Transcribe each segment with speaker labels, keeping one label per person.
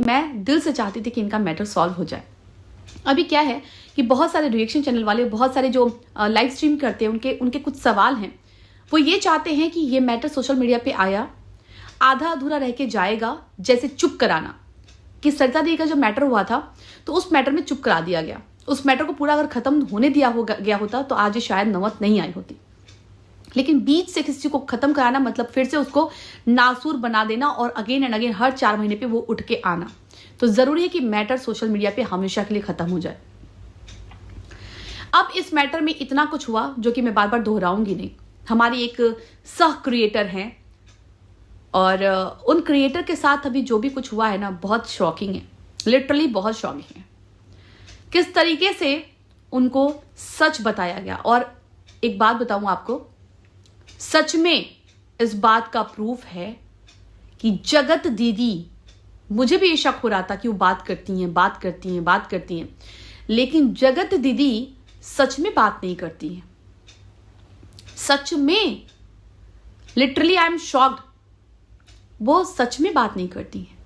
Speaker 1: मैं दिल से चाहती थी कि इनका मैटर सॉल्व हो जाए। अभी क्या है कि बहुत सारे रिएक्शन चैनल वाले, बहुत सारे जो लाइव स्ट्रीम करते हैं, उनके कुछ सवाल हैं। वो ये चाहते हैं कि ये मैटर सोशल मीडिया पे आया, आधा अधूरा रह के जाएगा, जैसे चुप कराना कि सरिता दी का जो मैटर हुआ था तो उस मैटर में चुप करा दिया गया। उस मैटर को पूरा अगर खत्म होने गया होता तो आज ये शायद नौबत नहीं आई होती। लेकिन बीच से किसी को खत्म कराना मतलब फिर से उसको नासूर बना देना और अगेन एंड अगेन हर 4 महीने पे वो उठ के आना। तो जरूरी है कि मैटर सोशल मीडिया पे हमेशा के लिए खत्म हो जाए। अब इस मैटर में इतना कुछ हुआ जो कि मैं बार बार दोहराऊंगी नहीं। हमारी एक सह क्रिएटर हैं और उन क्रिएटर के साथ अभी जो भी कुछ हुआ है ना, बहुत शॉकिंग है, लिटरली बहुत शॉकिंग है। किस तरीके से उनको सच बताया गया। और एक बात बताऊं आपको, सच में इस बात का प्रूफ है कि जगत दीदी, मुझे भी ये शक हो रहा था कि वो बात करती हैं, लेकिन जगत दीदी सच में बात नहीं करती हैं। सच में लिटरली आई एम शॉक्ड, वो सच में बात नहीं करती हैं।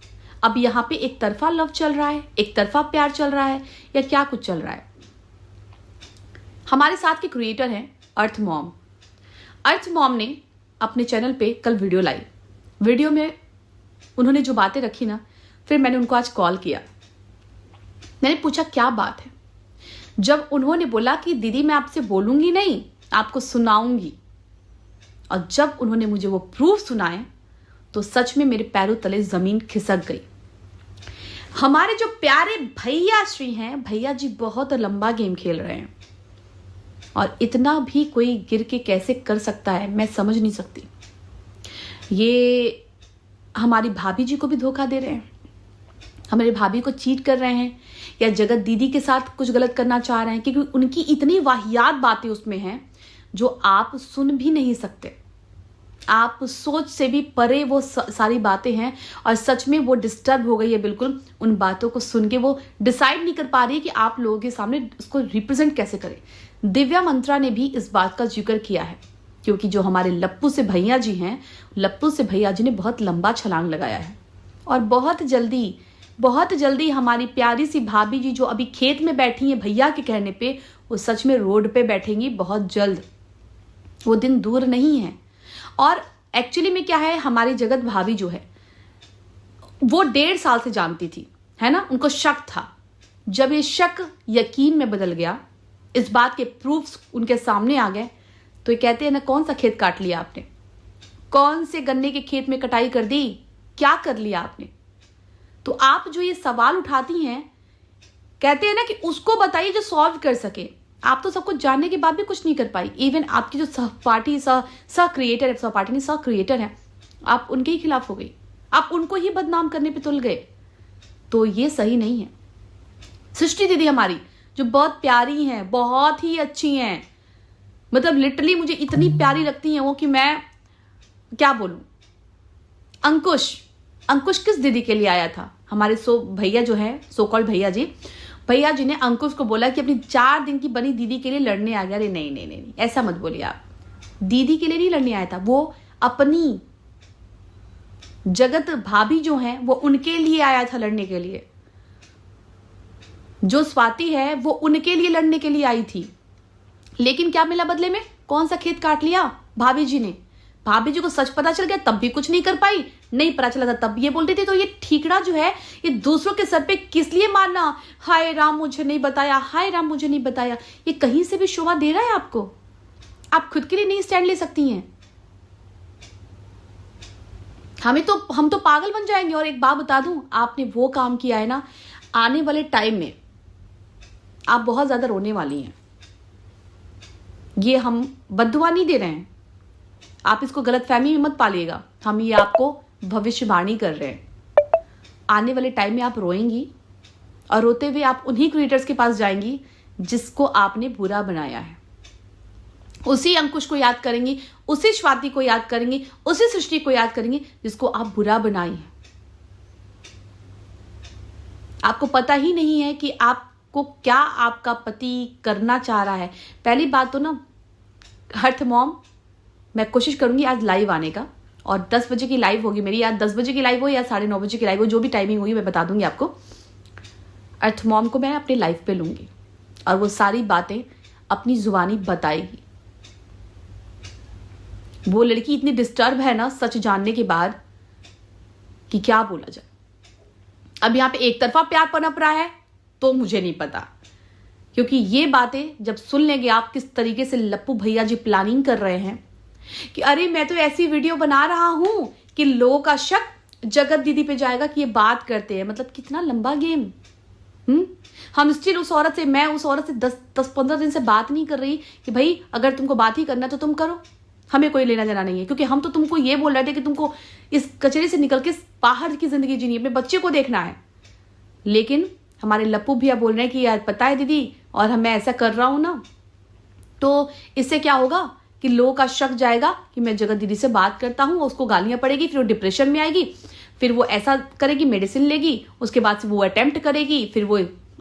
Speaker 1: अब यहां पे एक तरफा लव चल रहा है, एक तरफा प्यार चल रहा है, या क्या कुछ चल रहा है। हमारे साथ के क्रिएटर हैं अर्थ मॉम। अर्थ मॉम ने अपने चैनल पे कल वीडियो लाई। वीडियो में उन्होंने जो बातें रखी ना, फिर मैंने उनको आज कॉल किया। मैंने पूछा क्या बात है। जब उन्होंने बोला कि दीदी मैं आपसे बोलूंगी नहीं, आपको सुनाऊंगी, और जब उन्होंने मुझे वो प्रूफ सुनाए तो सच में मेरे पैरों तले जमीन खिसक गई। हमारे जो प्यारे भैया श्री हैं, भैया जी बहुत लंबा गेम खेल रहे हैं और इतना भी कोई गिर के कैसे कर सकता है मैं समझ नहीं सकती। ये हमारी भाभी जी को भी धोखा दे रहे हैं, हमारे भाभी को चीट कर रहे हैं, या जगत दीदी के साथ कुछ गलत करना चाह रहे हैं, क्योंकि उनकी इतनी वाहियात बातें उसमें हैं जो आप सुन भी नहीं सकते। आप सोच से भी परे वो सारी बातें हैं और सच में वो डिस्टर्ब हो गई है बिल्कुल उन बातों को सुन के। वो डिसाइड नहीं कर पा रही है कि आप लोगों के सामने उसको रिप्रेजेंट कैसे करें। दिव्या मंत्रा ने भी इस बात का जिक्र किया है, क्योंकि जो हमारे लप्पू से भैया जी हैं, लप्पू से भैया जी ने बहुत लंबा छलांग लगाया है और बहुत जल्दी हमारी प्यारी सी भाभी जी जो अभी खेत में बैठी हैं भैया के कहने पे, वो सच में रोड पे बैठेंगी बहुत जल्द। वो दिन दूर नहीं है। और एक्चुअली में क्या है, हमारी जगत भाभी जो है वो 1.5 साल से जानती थी, है ना, उनको शक था। जब ये शक यकीन में बदल गया, इस बात के प्रूफ्स उनके सामने आ गए, तो ये कहते हैं ना, कौन सा खेत काट लिया आपने, कौन से गन्ने के खेत में कटाई कर दी, क्या कर लिया आपने। तो आप जो ये सवाल उठाती हैं, कहते हैं ना कि उसको बताइए जो सॉल्व कर सके। आप तो सब कुछ जानने के बाद भी कुछ नहीं कर पाई। इवन आपकी जो सह क्रिएटर है, आप उनके ही खिलाफ हो गई, आप उनको ही बदनाम करने पे तुल गए। तो ये सही नहीं है। सृष्टि दीदी हमारी जो बहुत प्यारी हैं, बहुत ही अच्छी हैं, मतलब लिटरली मुझे इतनी प्यारी लगती हैं वो कि मैं क्या बोलूं। अंकुश किस दीदी के लिए आया था, हमारे भैया जो है, सो कॉल्ड भैया जी ने अंकुश को बोला कि अपनी 4 दिन की बनी दीदी के लिए लड़ने आ गया। अरे नहीं, ऐसा मत बोलिए आप। दीदी के लिए नहीं लड़ने आया था, वो अपनी जगत भाभी जो है वो उनके लिए आया था लड़ने के लिए। जो स्वाति है वो उनके लिए लड़ने के लिए आई थी। लेकिन क्या मिला बदले में, कौन सा खेत काट लिया भाभी जी ने। भाभी जी को सच पता चल गया तब भी कुछ नहीं कर पाई, नहीं पता चला था तब ये बोलती थी। तो ये ठीकरा जो है ये दूसरों के सर पे किस लिए मारना, हाय राम मुझे नहीं बताया, हाय राम मुझे नहीं बताया। ये कहीं से भी शोभा दे रहा है आपको। आप खुद के लिए नहीं स्टैंड ले सकती हैं। हम तो पागल बन जाएंगे। और एक बात बता दूं, आपने वो काम किया है ना, आने वाले टाइम में आप बहुत ज्यादा रोने वाली हैं। ये हम बद्दुआ नहीं दे रहे हैं, आप इसको गलतफहमी में मत पालिएगा। हम ये आपको भविष्यवाणी कर रहे हैं। आने वाले टाइम में आप रोएंगी और रोते हुए आप उन्हीं क्रिएटर्स के पास जाएंगी जिसको आपने बुरा बनाया है। उसी अंकुश को याद करेंगी, उसी स्वाति को याद करेंगी, उसी सृष्टि को याद करेंगी जिसको आप बुरा बनाई है। आपको पता ही नहीं है कि आपको क्या आपका पति करना चाह रहा है। पहली बात तो ना, अर्थ मॉम, मैं कोशिश करूंगी आज लाइव आने का और 10 बजे की लाइव होगी मेरी, या 10 बजे की लाइव हो या 9:30 बजे की लाइव हो, जो भी टाइमिंग होगी मैं बता दूंगी आपको। अर्थ मॉम को मैं अपने लाइव पे लूंगी और वो सारी बातें अपनी जुबानी बताएगी। वो लड़की इतनी डिस्टर्ब है ना सच जानने के बाद कि क्या बोला जाए। अब यहाँ पे एक तरफा प्यार पनप रहा है तो मुझे नहीं पता, क्योंकि ये बातें जब सुन लेंगे आप किस तरीके से लप्पू भैया जी प्लानिंग कर रहे हैं कि अरे मैं तो ऐसी वीडियो बना रहा हूं कि लोगों का शक जगत दीदी पे जाएगा कि ये बात करते हैं। मतलब कितना लंबा गेम। हम स्टिल उस औरत से, मैं उस औरत से 10-15 दिन से बात नहीं कर रही कि भाई अगर तुमको बात ही करना तो तुम करो, हमें कोई लेना देना नहीं है। क्योंकि हम तो तुमको ये बोल रहे थे कि तुमको इस कचरे से निकल के बाहर की जिंदगी जीनी, अपने बच्चे को देखना है। लेकिन हमारे लप्पू भैया बोल रहे हैं कि यार पता है दीदी, और मैं ऐसा कर रहा हूं ना तो इससे क्या होगा कि लोगों का शक जाएगा कि मैं जगत दीदी से बात करता हूं, उसको गालियां पड़ेगी, फिर वो डिप्रेशन में आएगी, फिर वो ऐसा करेगी, मेडिसिन लेगी, उसके बाद से वो अटेम्प्ट करेगी, फिर वो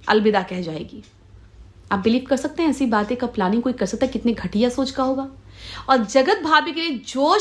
Speaker 1: अलविदा कह जाएगी। आप बिलीव कर सकते हैं ऐसी बातें का प्लानिंग कोई कर सकता है? कितनी घटिया सोच का होगा। और जगत भाभी के लिए जो